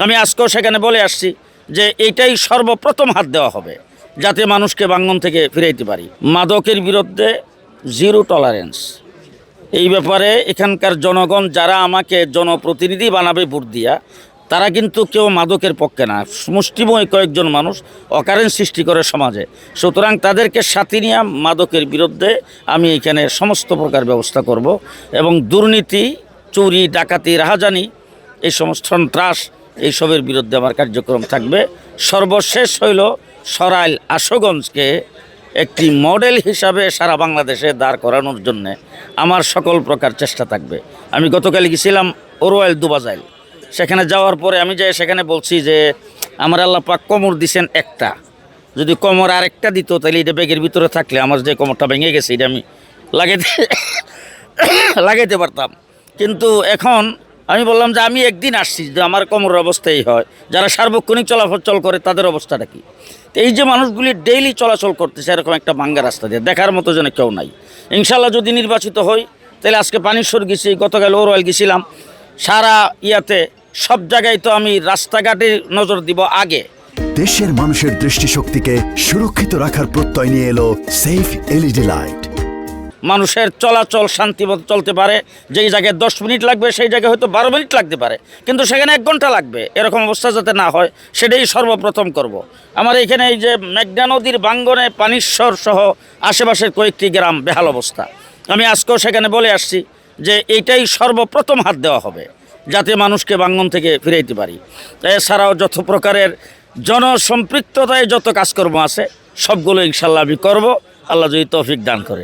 আমি আজকেও সেখানে বলে আসছি যে এইটাই সর্বপ্রথম হাত দেওয়া হবে, যাতে মানুষকে ভাঙন থেকে ফিরাইতে পারি। মাদকের বিরুদ্ধে জিরো টলারেন্স। এই ব্যাপারে এখানকার জনগণ যারা আমাকে জনপ্রতিনিধি বানাবে ভোট দিয়া, তারা কিন্তু কেউ মাদকের পক্ষে না। মুষ্টিময় কয়েকজন মানুষ অকারেন্স সৃষ্টি করে সমাজে। সুতরাং তাদেরকে সাথে নিয়ে মাদকের বিরুদ্ধে আমি এখানে সমস্ত প্রকার ব্যবস্থা করব এবং দুর্নীতি, চুরি, ডাকাতি, রাহাজানি, এই সমস্ত সন্ত্রাস, এইসবের বিরুদ্ধে আমার কার্যক্রম থাকবে। সর্বশেষ হইল সরাইল আশুগঞ্জকে একটি মডেল হিসাবে সারা বাংলাদেশে দাঁড় করানোর জন্যে আমার সকল প্রকার চেষ্টা থাকবে। আমি গতকাল গেছিলাম ওরওয়াইল দুবাজাইল। সেখানে যাওয়ার পরে আমি যাই সেখানে বলছি যে আমার আল্লাহ পাক কোমর দিছেন একটা, যদি কোমর আরেকটা দিত তাহলে এটা ব্যাগের ভিতরে থাকলে আমার যে কোমরটা ভেঙে গেছে এটা আমি লাগাইতে পারতাম। কিন্তু এখন আমি বললাম যে আমি একদিন আসছি, যে আমার কোমরের অবস্থা এই হয়, যারা সার্বক্ষণিক চলাচল করে তাদের অবস্থাটা কী? তো এই যে মানুষগুলি ডেইলি চলাচল করতেছে এরকম একটা ভাঙ্গা রাস্তা দিয়ে, দেখার মতো যেন কেউ নাই। ইনশাল্লাহ যদি নির্বাচিত হই তাহলে আজকে পানিশ্বর গেছি, গতকাল ওরওয়াইল গেছিলাম, সারা ইয়াতে সব জায়গায় তো আমি রাস্তাঘাটে নজর দিব আগে। দেশের মানুষের দৃষ্টিশক্তিকে সুরক্ষিত রাখার প্রত্যয় নিয়ে এলো সেফ এলইডি লাইট। মানুষের চলাচল শান্তিমতো চলতে পারে। যেই জায়গায় 10 মিনিট লাগবে সেই জায়গায় হয়তো 12 মিনিট লাগতে পারে, কিন্তু সেখানে 1 ঘন্টা লাগবে, এরকম অবস্থা যাতে না হয় সেটাই সর্বপ্রথম করব। আমার এখানে এই যে মেঘনা নদীর বাঙ্গনে পানিশ্বর সহ আশেপাশের কয়েকটি গ্রাম বেহাল অবস্থা। আমি আজকেও সেখানে বলে আসছি যে এইটাই সর্বপ্রথম হাত দেওয়া হবে, যাতে মানুষকে ভাঙন থেকে ফিরাইতে পারি। এছাড়াও যত প্রকারের জনসম্পৃক্ততায় যত কাজকর্ম আছে সবগুলো ইনশাল্লাহ আমি করব, আল্লাহ যদি তৌফিক দান করে।